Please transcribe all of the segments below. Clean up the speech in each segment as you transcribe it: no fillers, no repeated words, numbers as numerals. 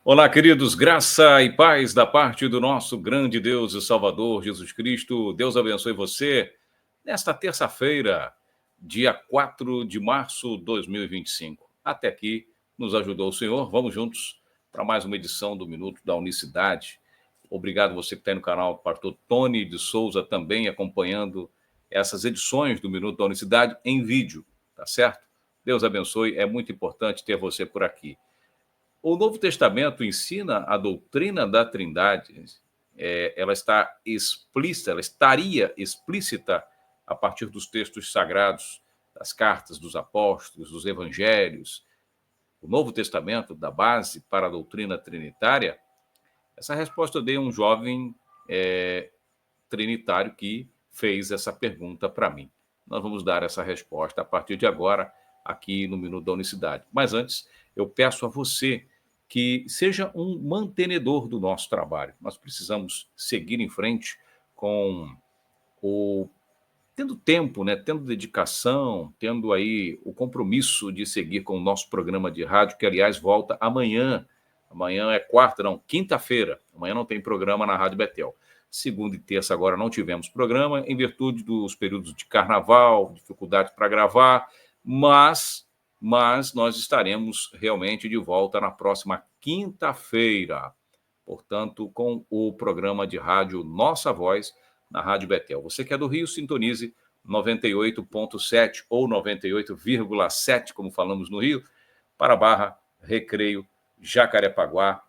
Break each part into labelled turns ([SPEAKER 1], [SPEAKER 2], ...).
[SPEAKER 1] Olá, queridos, graça e paz da parte do nosso grande Deus e Salvador Jesus Cristo. Deus abençoe você nesta terça-feira, dia 4 de março de 2025. Até aqui nos ajudou o Senhor. Vamos juntos para mais uma edição do Minuto da Unicidade. Obrigado você que está aí no canal, pastor Tony de Souza, também acompanhando essas edições do Minuto da Unicidade em vídeo, tá certo? Deus abençoe, é muito importante ter você por aqui. O Novo Testamento ensina a doutrina da Trindade. Ela está explícita, ela estaria explícita a partir dos textos sagrados, das cartas dos apóstolos, dos evangelhos. O Novo Testamento dá base para a doutrina trinitária? Essa resposta eu dei a um jovem trinitário que fez essa pergunta para mim. Nós vamos dar essa resposta a partir de agora, aqui no Minuto da Unicidade. Mas antes, eu peço a você que seja um mantenedor do nosso trabalho. Nós precisamos seguir em frente com o tendo tempo, né, tendo dedicação, tendo aí o compromisso de seguir com o nosso programa de rádio, que aliás volta amanhã. Amanhã é quarta, não, quinta-feira. Amanhã não tem programa na Rádio Betel. Segunda e terça agora não tivemos programa, em virtude dos períodos de carnaval, dificuldade para gravar, mas nós estaremos realmente de volta na próxima quinta-feira. Portanto, com o programa de rádio Nossa Voz, na Rádio Betel. Você que é do Rio, sintonize 98.7 ou 98,7, como falamos no Rio, para Barra, Recreio, Jacarepaguá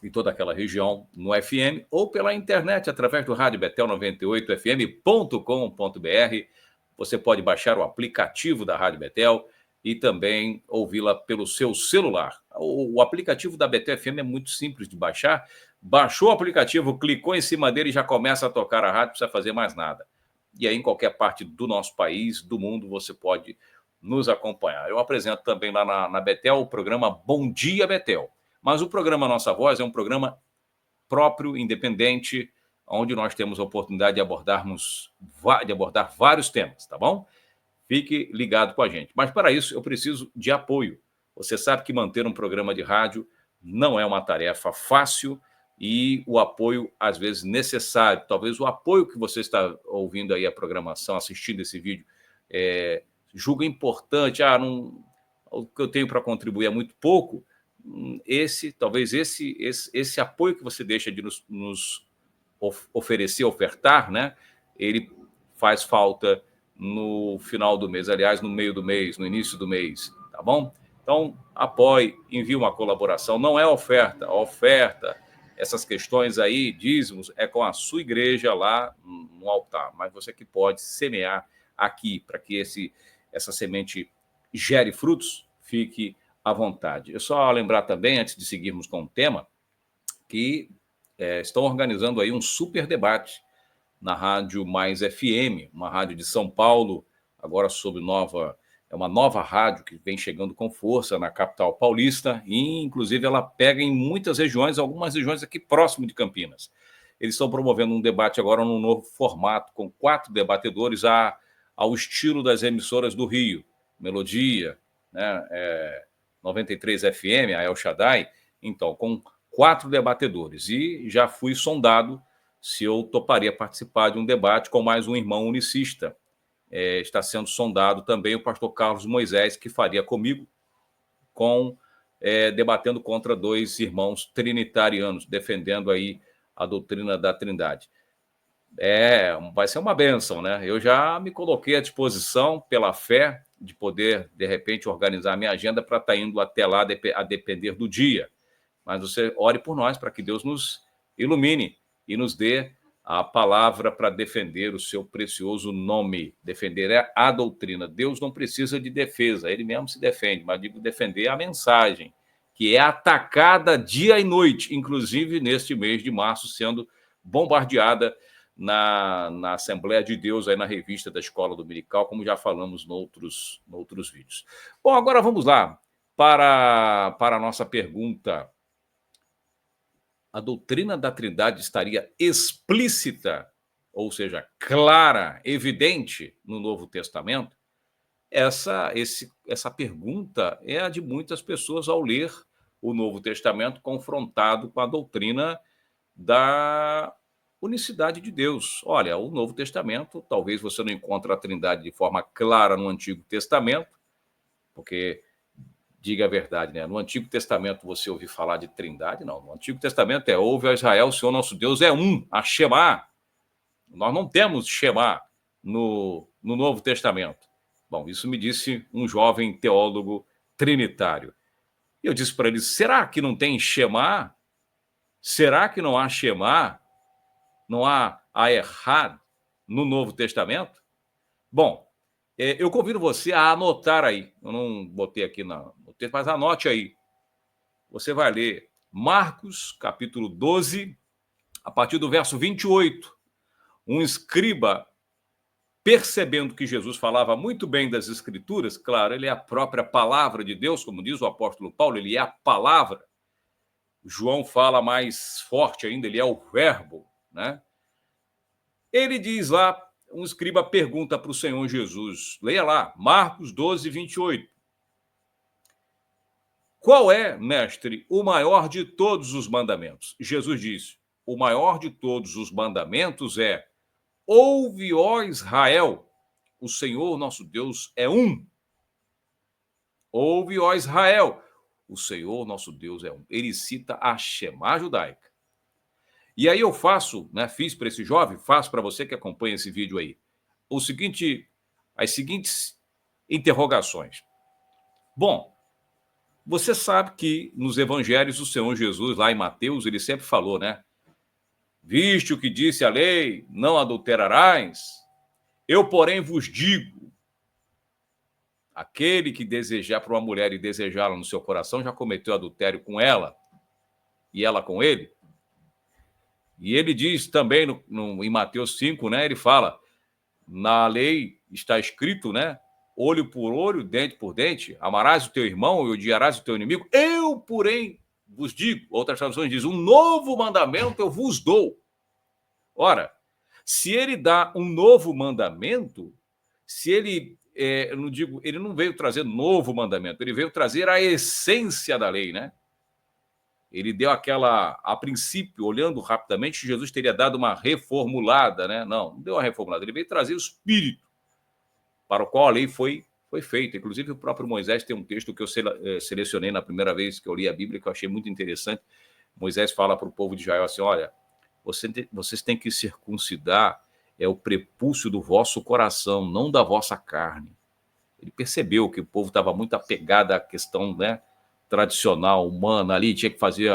[SPEAKER 1] e toda aquela região no FM, ou pela internet, através do rádio Betel 98fm.com.br. Você pode baixar o aplicativo da Rádio Betel e também ouvi-la pelo seu celular. O aplicativo da Betel FM é muito simples de baixar. Baixou o aplicativo, clicou em cima dele e já começa a tocar a rádio, não precisa fazer mais nada. E aí, em qualquer parte do nosso país, do mundo, você pode nos acompanhar. Eu apresento também lá na Betel o programa Bom Dia Betel. Mas o programa Nossa Voz é um programa próprio, independente, onde nós temos a oportunidade de abordar vários temas, tá bom? Fique ligado com a gente. Mas para isso eu preciso de apoio. Você sabe que manter um programa de rádio não é uma tarefa fácil e o apoio, às vezes, necessário. Talvez o apoio que você está ouvindo aí a programação, assistindo esse vídeo, julga importante. O que eu tenho para contribuir é muito pouco. Talvez esse apoio que você deixa de nos oferecer, ofertar, né? Ele faz falta no final do mês, aliás, no meio do mês, no início do mês, tá bom? Então, apoie, envie uma colaboração. Não é oferta. A oferta, essas questões aí, dízimos, é com a sua igreja lá no altar. Mas você que pode semear aqui para que essa semente gere frutos, fique à vontade. Eu só lembrar também, antes de seguirmos com o tema, que estão organizando aí um super debate na Rádio Mais FM, uma rádio de São Paulo, agora é uma nova rádio que vem chegando com força na capital paulista, e inclusive ela pega em muitas regiões, algumas regiões aqui próximo de Campinas. Eles estão promovendo um debate agora num novo formato, com 4 debatedores ao estilo das emissoras do Rio, Melodia, né, 93 FM, a El Shaddai, então, com 4 debatedores. E já fui sondado se eu toparia participar de um debate com mais um irmão unicista. Está sendo sondado também o pastor Carlos Moisés, que faria comigo, debatendo contra 2 irmãos trinitarianos, defendendo aí a doutrina da Trindade. Vai ser uma bênção, né? Eu já me coloquei à disposição, pela fé, de poder, de repente, organizar a minha agenda para estar indo até lá, a depender do dia. Mas você ore por nós, para que Deus nos ilumine e nos dê a palavra para defender o seu precioso nome. Defender a doutrina. Deus não precisa de defesa, ele mesmo se defende, mas digo defender a mensagem, que é atacada dia e noite, inclusive neste mês de março, sendo bombardeada na Assembleia de Deus, aí na revista da Escola Dominical, como já falamos noutros vídeos. Bom, agora vamos lá para a nossa pergunta. A doutrina da Trindade estaria explícita, ou seja, clara, evidente no Novo Testamento? Essa pergunta é a de muitas pessoas ao ler o Novo Testamento confrontado com a doutrina da unicidade de Deus. Olha, o Novo Testamento, talvez você não encontre a Trindade de forma clara no Antigo Testamento, porque, diga a verdade, né? No Antigo Testamento você ouviu falar de Trindade? Não. No Antigo Testamento ouve a Israel, o Senhor nosso Deus é um, a Shema. Nós não temos Shema no Novo Testamento. Bom, isso me disse um jovem teólogo trinitário. E eu disse para ele, será que não tem Shema? Será que não há Shema? Não há a errar no Novo Testamento? Bom, eu convido você a anotar aí. Eu não botei aqui no texto, mas anote aí. Você vai ler Marcos, capítulo 12, a partir do verso 28. Um escriba, percebendo que Jesus falava muito bem das Escrituras, claro, ele é a própria palavra de Deus, como diz o apóstolo Paulo, ele é a palavra. João fala mais forte ainda, ele é o verbo, né? Ele diz lá, um escriba pergunta para o Senhor Jesus, leia lá, Marcos 12, 28. Qual é, mestre, o maior de todos os mandamentos? Jesus disse, o maior de todos os mandamentos é: ouve, ó Israel, o Senhor nosso Deus é um. Ouve, ó Israel, o Senhor nosso Deus é um. Ele cita a Shema judaica. E aí eu fiz para esse jovem, faço para você que acompanha esse vídeo aí, as seguintes interrogações. Bom, você sabe que nos evangelhos o Senhor Jesus, lá em Mateus, ele sempre falou, né? Viste o que disse a lei, não adulterarás. Eu, porém, vos digo, aquele que desejar para uma mulher e desejá-la no seu coração, já cometeu adultério com ela, e ela com ele. E ele diz também em Mateus 5, né? Ele fala, na lei está escrito, né? Olho por olho, dente por dente, amarás o teu irmão e odiarás o teu inimigo. Eu, porém, vos digo, outras traduções dizem, um novo mandamento eu vos dou. Ora, se ele dá um novo mandamento, se ele, ele não veio trazer novo mandamento, ele veio trazer a essência da lei, né? Ele deu a princípio, olhando rapidamente, Jesus teria dado uma reformulada, né? Não deu uma reformulada, ele veio trazer o espírito para o qual a lei foi feita. Inclusive, o próprio Moisés tem um texto que eu selecionei na primeira vez que eu li a Bíblia, que eu achei muito interessante. Moisés fala para o povo de Israel assim, olha, vocês têm que circuncidar o prepúcio do vosso coração, não da vossa carne. Ele percebeu que o povo estava muito apegado à questão, né, tradicional, humana, ali tinha que fazer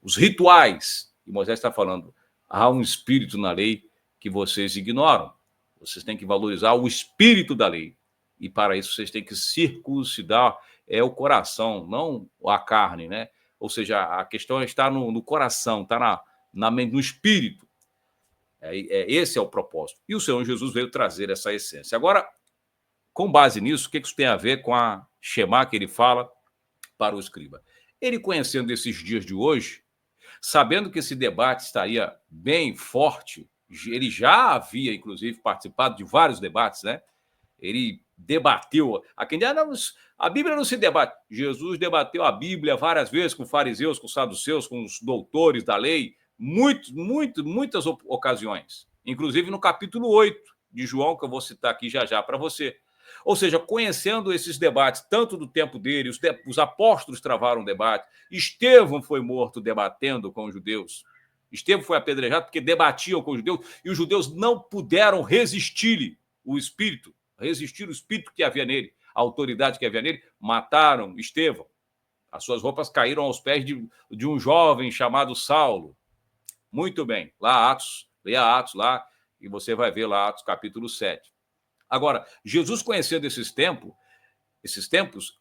[SPEAKER 1] os rituais. E Moisés está falando, há um espírito na lei que vocês ignoram. Vocês têm que valorizar o espírito da lei. E para isso vocês têm que circuncidar o coração, não a carne, né? Ou seja, a questão está no coração, está no espírito. Esse é o propósito. E o Senhor Jesus veio trazer essa essência. Agora, com base nisso, o que isso tem a ver com a Shema que ele fala para o escriba? Ele, conhecendo esses dias de hoje, sabendo que esse debate estaria bem forte, ele já havia, inclusive, participado de vários debates, né? Ele debateu. A Bíblia não se debate. Jesus debateu a Bíblia várias vezes com fariseus, com saduceus, com os doutores da lei, muitas ocasiões. Inclusive no capítulo 8 de João, que eu vou citar aqui já para você. Ou seja, conhecendo esses debates, tanto do tempo dele, os apóstolos travaram o debate, Estevão foi morto debatendo com os judeus, Estevão foi apedrejado porque debatiam com os judeus, e os judeus não puderam resistir o espírito que havia nele, a autoridade que havia nele, mataram Estevão. As suas roupas caíram aos pés de um jovem chamado Saulo. Muito bem, lá Atos, leia Atos lá, e você vai ver lá Atos capítulo 7. Agora, Jesus, conhecendo esses tempos,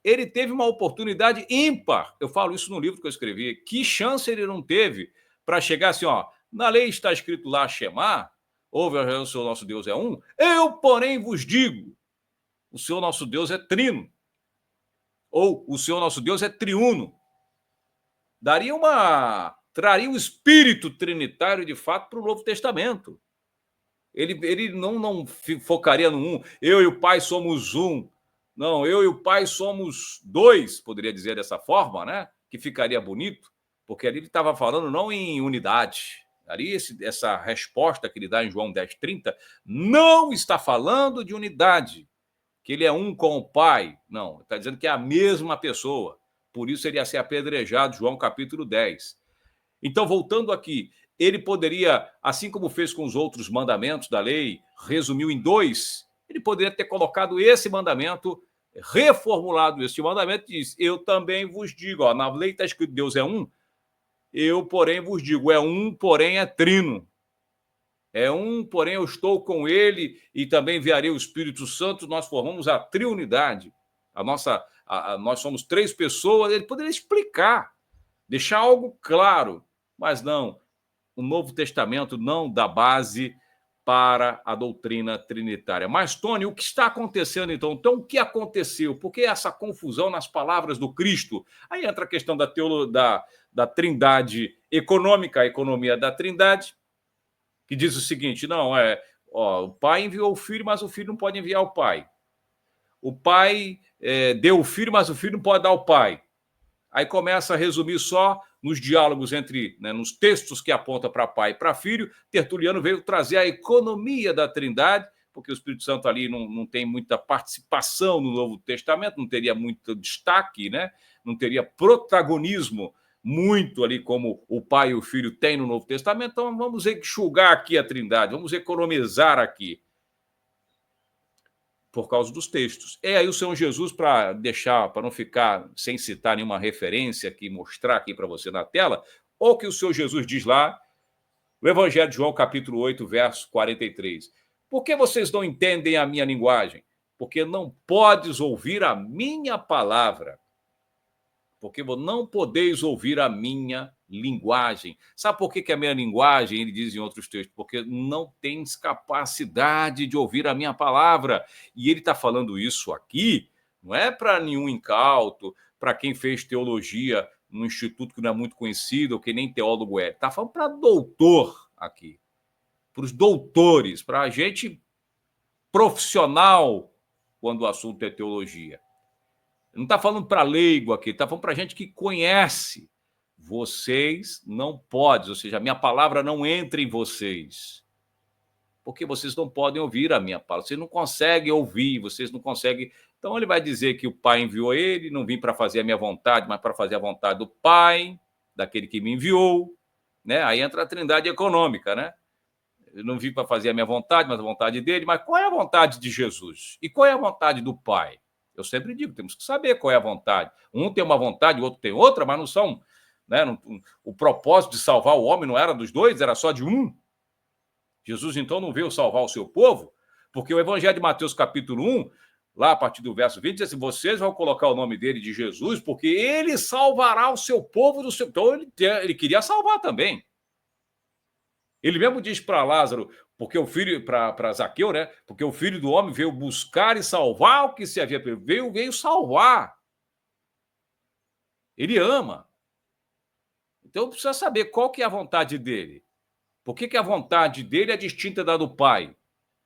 [SPEAKER 1] ele teve uma oportunidade ímpar. Eu falo isso no livro que eu escrevi. Que chance ele não teve para chegar assim, ó, na lei está escrito lá, Shema, ouve, o Senhor nosso Deus é um. Eu, porém, vos digo, o Senhor nosso Deus é trino. Ou o Senhor nosso Deus é triuno. Traria um espírito trinitário, de fato, para o Novo Testamento. Ele não focaria no um. Eu e o Pai somos um. Não, eu e o Pai somos dois, poderia dizer dessa forma, né? que ficaria bonito, porque ali ele estava falando não em unidade. Ali, essa resposta que ele dá em João 10:30 não está falando de unidade, que ele é um com o Pai. Não, está dizendo que é a mesma pessoa. Por isso ele ia ser apedrejado, João capítulo 10. Então, voltando aqui, ele poderia, assim como fez com os outros mandamentos da lei, resumiu em 2, ele poderia ter colocado esse mandamento, reformulado este mandamento, e diz: eu também vos digo, ó, na lei está escrito Deus é um, eu, porém, vos digo, é um, porém é trino. É um, porém eu estou com ele e também enviarei o Espírito Santo, nós formamos a triunidade. Nós somos 3 pessoas, ele poderia explicar, deixar algo claro, mas não, o Novo Testamento não dá base para a doutrina trinitária. Mas, Tony, o que está acontecendo então? Então, o que aconteceu? Por que essa confusão nas palavras do Cristo? Aí entra a questão da trindade econômica, a economia da trindade, que diz o seguinte: não, o pai enviou o filho, mas o filho não pode enviar o pai. O pai deu o filho, mas o filho não pode dar o pai. Aí começa a resumir só nos diálogos nos textos que apontam para pai e para filho. Tertuliano veio trazer a economia da trindade, porque o Espírito Santo ali não tem muita participação no Novo Testamento, não teria muito destaque, né? Não teria protagonismo muito ali como o pai e o filho têm no Novo Testamento. Então vamos enxugar aqui a trindade, vamos economizar aqui, por causa dos textos. Aí o Senhor Jesus, para não ficar sem citar nenhuma referência aqui, mostrar aqui para você na tela, ou que o Senhor Jesus diz lá, o Evangelho de João, capítulo 8, verso 43. Por que vocês não entendem a minha linguagem? Porque não podes ouvir a minha palavra. Porque não podeis ouvir a minha linguagem. Sabe por que a minha linguagem, ele diz em outros textos? Porque não tens capacidade de ouvir a minha palavra. E ele está falando isso aqui, não é para nenhum incauto, para quem fez teologia num instituto que não é muito conhecido, ou que nem teólogo é. Está falando para doutor aqui, para os doutores, para a gente profissional, quando o assunto é teologia. Não está falando para leigo aqui, está falando para gente que conhece. Vocês não podem, ou seja, a minha palavra não entra em vocês. Porque vocês não podem ouvir a minha palavra. Vocês não conseguem ouvir, vocês não conseguem. Então ele vai dizer que o Pai enviou ele, não vim para fazer a minha vontade, mas para fazer a vontade do Pai, daquele que me enviou. Né? Aí entra a trindade econômica, né? Eu não vim para fazer a minha vontade, mas a vontade dele. Mas qual é a vontade de Jesus? E qual é a vontade do Pai? Eu sempre digo, temos que saber qual é a vontade. Um tem uma vontade, o outro tem outra, mas não são... Né, o propósito de salvar o homem não era dos dois, era só de um. Jesus, então, não veio salvar o seu povo, porque o Evangelho de Mateus, capítulo 1, lá a partir do verso 20, diz assim: vocês vão colocar o nome dele de Jesus, porque ele salvará o seu povo do seu... Então, ele queria salvar também. Ele mesmo diz para Lázaro, porque o filho, para Zaqueu, né? Porque o filho do homem veio buscar e salvar o que se havia perdido. Veio salvar. Ele ama. Então precisa saber qual que é a vontade dele. Por que a vontade dele é distinta da do Pai?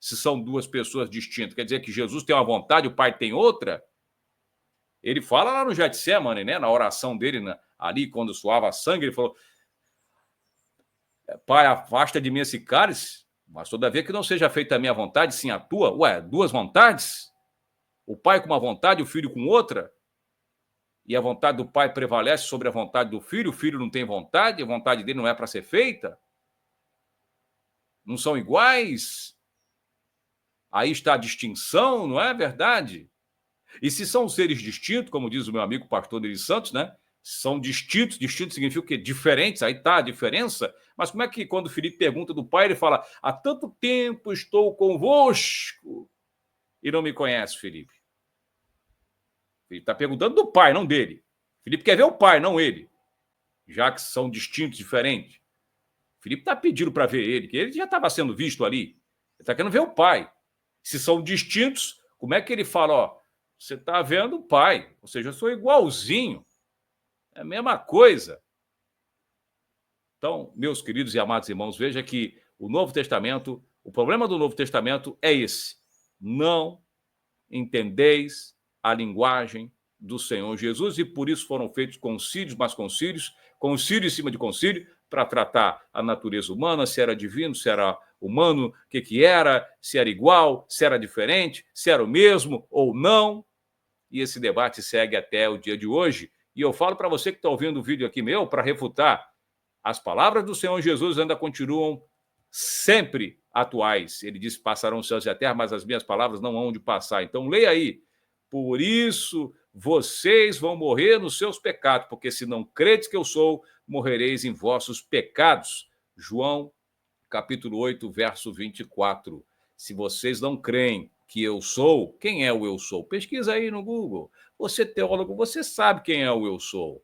[SPEAKER 1] Se são duas pessoas distintas. Quer dizer que Jesus tem uma vontade, o Pai tem outra? Ele fala lá no Getsemane, né? Na oração dele, ali, quando suava sangue, ele falou: Pai, afasta de mim esse cálice, mas todavia que não seja feita a minha vontade, sim a tua. Ué, duas vontades? O pai com uma vontade, o filho com outra? E a vontade do pai prevalece sobre a vontade do filho? O filho não tem vontade, a vontade dele não é para ser feita? Não são iguais? Aí está a distinção, não é verdade? E se são seres distintos, como diz o meu amigo pastor Neri Santos, né? São distintos, distinto significa o quê? Diferentes, aí está a diferença. Mas como é que quando o Filipe pergunta do pai, ele fala: há tanto tempo estou convosco e não me conhece, Filipe? Ele está perguntando do pai, não dele. Filipe quer ver o pai, não ele. Já que são distintos, diferentes. Filipe está pedindo para ver ele, que ele já estava sendo visto ali. Ele está querendo ver o pai. Se são distintos, como é que ele fala: ó, você está vendo o pai, ou seja, eu sou igualzinho. É a mesma coisa. Então, meus queridos e amados irmãos, veja que o Novo Testamento, o problema do Novo Testamento é esse: não entendeis a linguagem do Senhor Jesus, e por isso foram feitos concílios, mais concílios, concílio em cima de concílio, para tratar a natureza humana, se era divino, se era humano, o que era, se era igual, se era diferente, se era o mesmo ou não. E esse debate segue até o dia de hoje. E eu falo para você que está ouvindo o vídeo aqui meu, para refutar, as palavras do Senhor Jesus ainda continuam sempre atuais. Ele disse: passarão os céus e a terra, mas as minhas palavras não hão de passar. Então leia aí. Por isso vocês vão morrer nos seus pecados, porque se não credes que eu sou, morrereis em vossos pecados. João, capítulo 8, verso 24. Se vocês não creem que eu sou, quem é o eu sou? Pesquisa aí no Google. Você, teólogo, você sabe quem é o eu sou.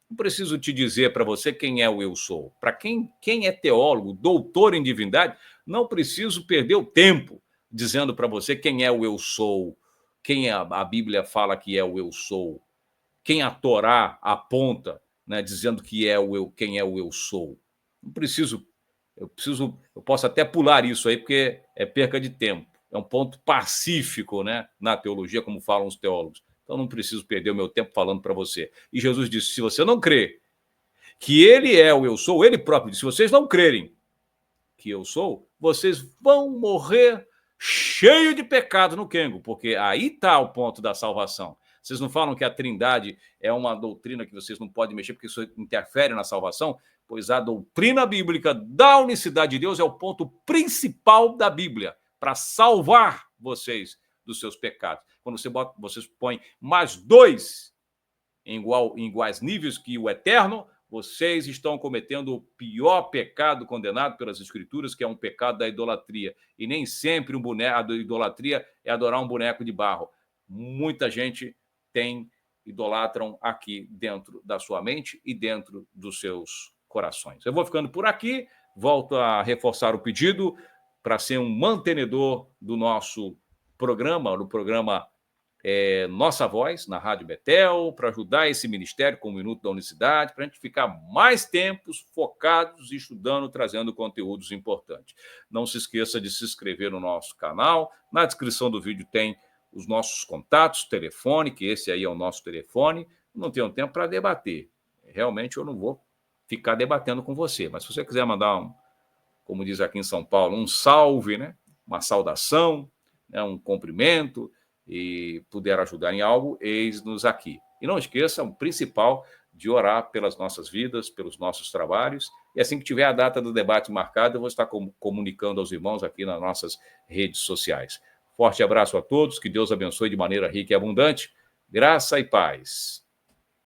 [SPEAKER 1] Não preciso te dizer para você quem é o eu sou. Para quem é teólogo, doutor em divindade, não preciso perder o tempo dizendo para você quem é o eu sou, quem a Bíblia fala que é o eu sou, quem a Torá aponta, né, dizendo que é o eu, quem é o eu sou. Não preciso, eu posso até pular isso aí, porque é perca de tempo. É um ponto pacífico, né, na teologia, como falam os teólogos. Então não preciso perder o meu tempo falando para você. E Jesus disse: se você não crê que ele é o eu sou, ele próprio disse: se vocês não crerem que eu sou, vocês vão morrer cheio de pecado no quengo, porque aí está o ponto da salvação. Vocês não falam que a Trindade é uma doutrina que vocês não podem mexer porque isso interfere na salvação? Pois a doutrina bíblica da unicidade de Deus é o ponto principal da Bíblia para salvar vocês dos seus pecados. Quando vocês põem mais dois em iguais níveis que o eterno, vocês estão cometendo o pior pecado condenado pelas Escrituras, que é um pecado da idolatria. E nem sempre a idolatria é adorar um boneco de barro. Muita gente idolatram aqui dentro da sua mente e dentro dos seus corações. Eu vou ficando por aqui, volto a reforçar o pedido para ser um mantenedor do nosso programa, no programa Nossa Voz, na Rádio Betel, para ajudar esse ministério com o Minuto da Unicidade, para a gente ficar mais tempos focados, estudando, trazendo conteúdos importantes. Não se esqueça de se inscrever no nosso canal. Na descrição do vídeo tem os nossos contatos, telefone, que esse aí é o nosso telefone. Não tenho tempo para debater. Realmente eu não vou ficar debatendo com você, mas se você quiser mandar como diz aqui em São Paulo, um salve, né? Uma saudação, né? Um cumprimento, e puder ajudar em algo, eis-nos aqui. E não esqueça, o principal, de orar pelas nossas vidas, pelos nossos trabalhos, e assim que tiver a data do debate marcada, eu vou estar comunicando aos irmãos aqui nas nossas redes sociais. Forte abraço a todos, que Deus abençoe de maneira rica e abundante, graça e paz.